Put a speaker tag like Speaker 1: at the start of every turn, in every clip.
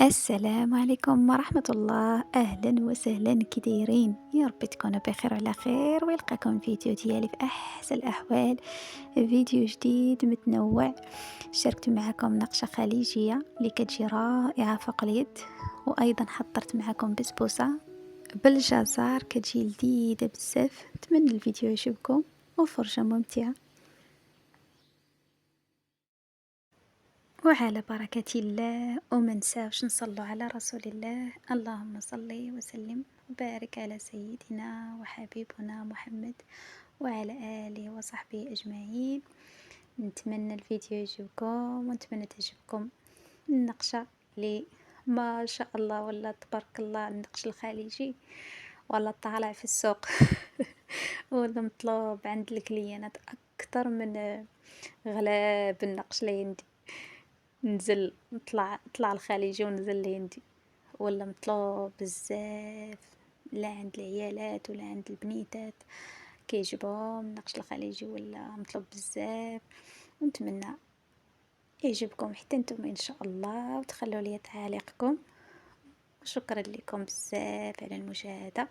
Speaker 1: السلام عليكم ورحمة الله، أهلا وسهلا، كي دايرين؟ يا ربي تكونوا بخير وعلى خير، ويلقاكم فيديو ديالي في أحسن الأحوال. فيديو جديد متنوع، شاركت معكم نقشة خليجية اللي كتجي رائعة فوق اليد، وأيضا حضرت معكم بسبوسة بالجزر كتجي لذيذة بزاف. نتمنى الفيديو يعجبكم وفرجة ممتعة. وعلى بركة الله، وما نساوش نصلوا على رسول الله، اللهم صل وسلم وبارك على سيدنا وحبيبنا محمد وعلى آله وصحبه أجمعين. نتمنى الفيديو يعجبكم ونتمنى تعجبكم النقشة اللي ما شاء الله ولا تبارك الله، النقش الخليجي ولا طالع في السوق ولا مطلوب عند الكليانات أكتر من غلاب النقش الهندي. نزل طلع الخليجي ونزل الهندي، ولا مطلوب بزاف، لا عند العيالات ولا عند البنيتات كيعجبهم النقش الخليجي ولا مطلوب بزاف. ونتمنى يعجبكم حتى نتوما ان شاء الله، وتخلوا لي تعاليقكم. وشكرا لكم بزاف على المشاهده.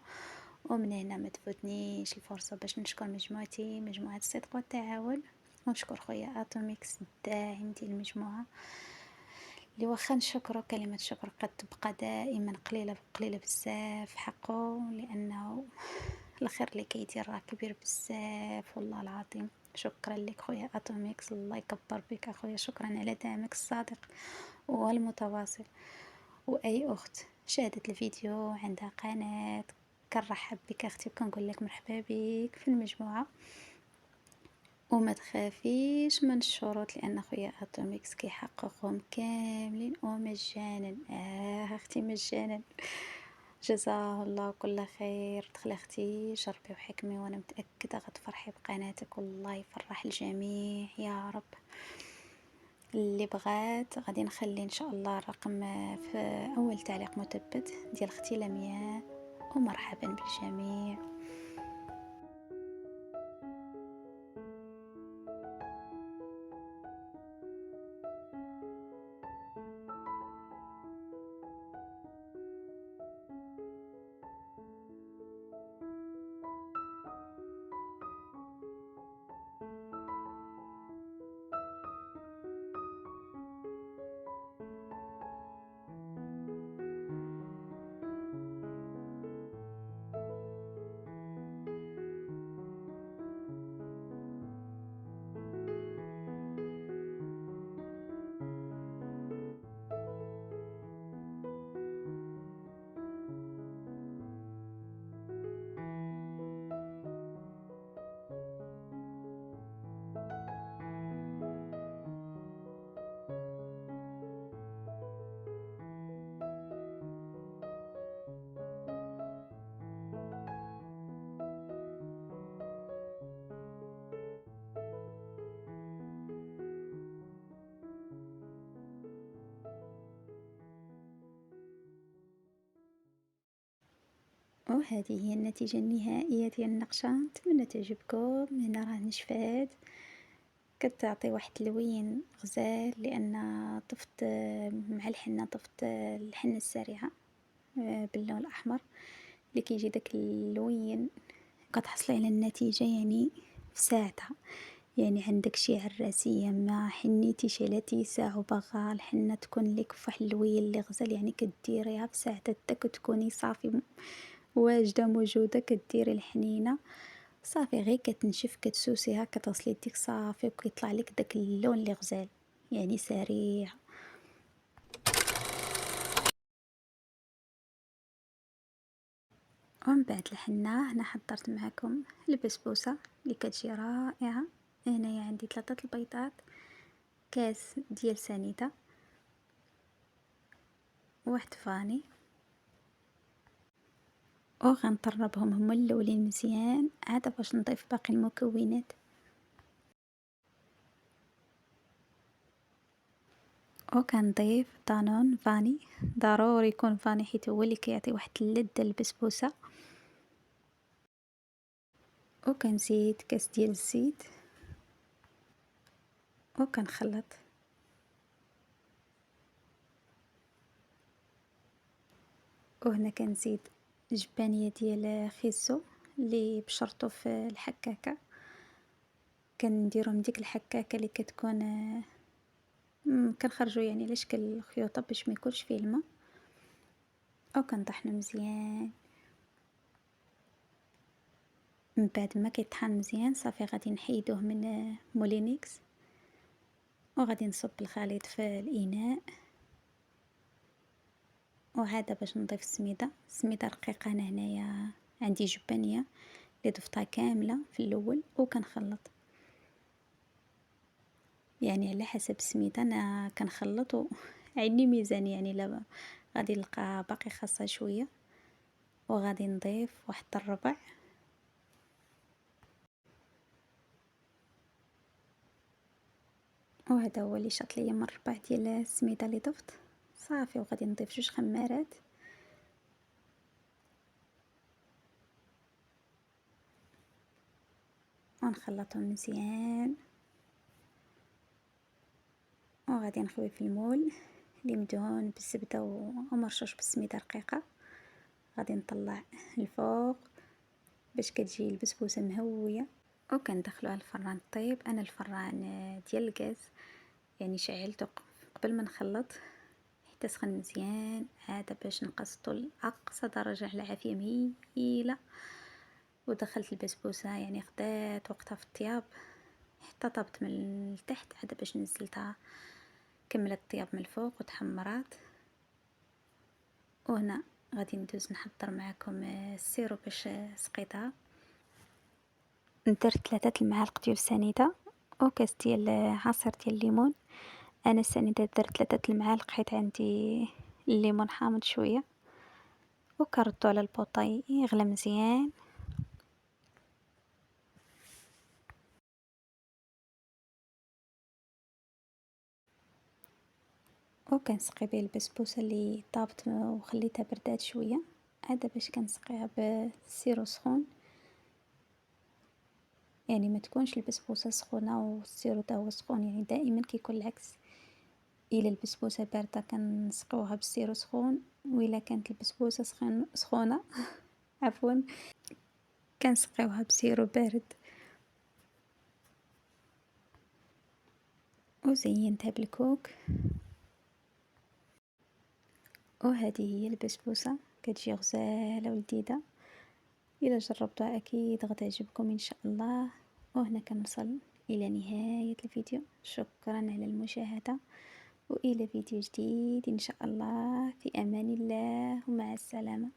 Speaker 1: ومن هنا ما تفوتنيش الفرصه باش نشكر مجموعه الصدق والتعاون، ونشكر خويا اتوميكس الداعم ديال المجموعه، اللي واخا نشكرو كلمة شكر قد تبقى دائما قليلة بزاف حقه، لأنه الخير اللي كيدير راه كبير بزاف والله العظيم. شكرا لك خويا اتوميكس، الله يكبر بك اخويا، شكرا على دعمك الصادق والمتواصل. واي اخت شاهدت الفيديو عندها قناة، كنرحب بك اختي وكنقول لك مرحبا بك في المجموعة. وما تخافيش من الشروط، لان خويا اتوميكس كيحققهم كاملين ومجانا. اختي مجانا، جزاه الله كل خير. دخلي اختي جربي وحكمي، وانا متاكده غتفرحي بقناتك والله يفرح الجميع يا رب. اللي بغات غادي نخلي ان شاء الله الرقم في اول تعليق مثبت ديال اختي لمياء، ومرحبا بالجميع. وهذه هي النتيجة النهائية ديال النقشة، نتمنى تعجبكم. هنا راه نشفات، كتعطي واحد اللوين غزال، لان طفت مع الحنة، طفت الحنة السريعة باللون الاحمر اللي كيجي داك اللوين، كتحصلي على النتيجة يعني في ساعتها. يعني عندك شي عراسية ما حنيتيش على تيساع وباغا الحنة تكون لك فواحد اللوين اللي غزال، يعني كديريها في ساعتها حتى كتكوني صافي واجدة موجودة، كديري الحنينة صافي غير كتنشف، كتسوسيها، كتغسلي يديك صافي، وكيطلع لك داك اللون اللي غزال يعني سريع. ومن بعد الحنة هنا حضرت معكم البسبوسة اللي كتجي رائعة. هنايا عندي 3 البيضات، كاس ديال سنيدة، واحد فاني، وغنطربهم هما الاولين مزيان عاد باش نضيف باقي المكونات. وكنضيف دانون فاني، ضروري يكون فاني حيت هو اللي كيعطي واحد اللذة للبسبوسة. وكنزيد كاس ديال الزيت، وكنخلط. وهنا كنزيد جبانية ديال خيزو اللي بشرتو في الحكاكة، كنديرو من ديك الحكاكة اللي كتكون كنخرجو يعني على شكل الخيوطة باش ميكونش فيه الما، أو كنطحنو مزيان. من بعد ما كيطحن مزيان صافي غادي نحيدوه من مولينيكس، وغادي نصب الخليط في الإناء، وعاد باش نضيف السميدة رقيقة. أنا هنايا عندي جبانية اللي ضفتها كاملة في الأول وكنخلط، يعني على حسب السميدة أنا كنخلط عندي ميزان، يعني لا غادي نلقى باقي خاصها شوية وغادي نضيف واحد الربع. وهذا هو اللي شاط ليا من الربع ديال السميدة اللي ضفت صافي، وغادي نضيف 2 خمارات ونخلطهم مزيان، وغادي نخوي في المول اللي مدهون بالزبدة ومرشوش بالسميدة رقيقة. غادي نطلع الفوق باش كتجي البسبوسة مهوية، وكندخلوها الفران طيب. انا الفران ديال الغاز، يعني شعلته قبل ما نخلط حتى سخن مزيان، عاد باش نقصتو لاقصى درجة على عافية مهيلة. ودخلت البسبوسة يعني خدات وقتها في الطياب حتى طابت من التحت، عاد باش نزلتها كملت الطياب من الفوق وتحمرات. وهنا غادي ندوز نحضر معكم السيرو باش سقيتها. درت 3 المعالق ديال السنيده وكاس ديال عصير ديال الليمون. انا السنيده درت 3 المعالق حيت عندي الليمون حامض شويه، وكردو على البوطاي يغلى مزيان. وكنسقي بيه البسبوسه اللي طابت وخليتها بردات شويه، عاد باش كنسقيها بالسيرو سخون، يعني ما تكونش البسبوسه سخونه والسيرو تا هو سخون، يعني دائما كيكون العكس. الا البسبوسه بارده كنسقيوها بالسيرو سخون، والا كانت البسبوسه سخونه عفوا كنسقيوها بسيرو بارد. وزينتها بالكوك، وهذه هي البسبوسه كتجي غزاله ولذيذه. الى جربتوها اكيد غتعجبكم ان شاء الله. وهنا كنوصل الى نهايه الفيديو، شكرا على المشاهده، والى فيديو جديد ان شاء الله. في امان الله ومع السلامه.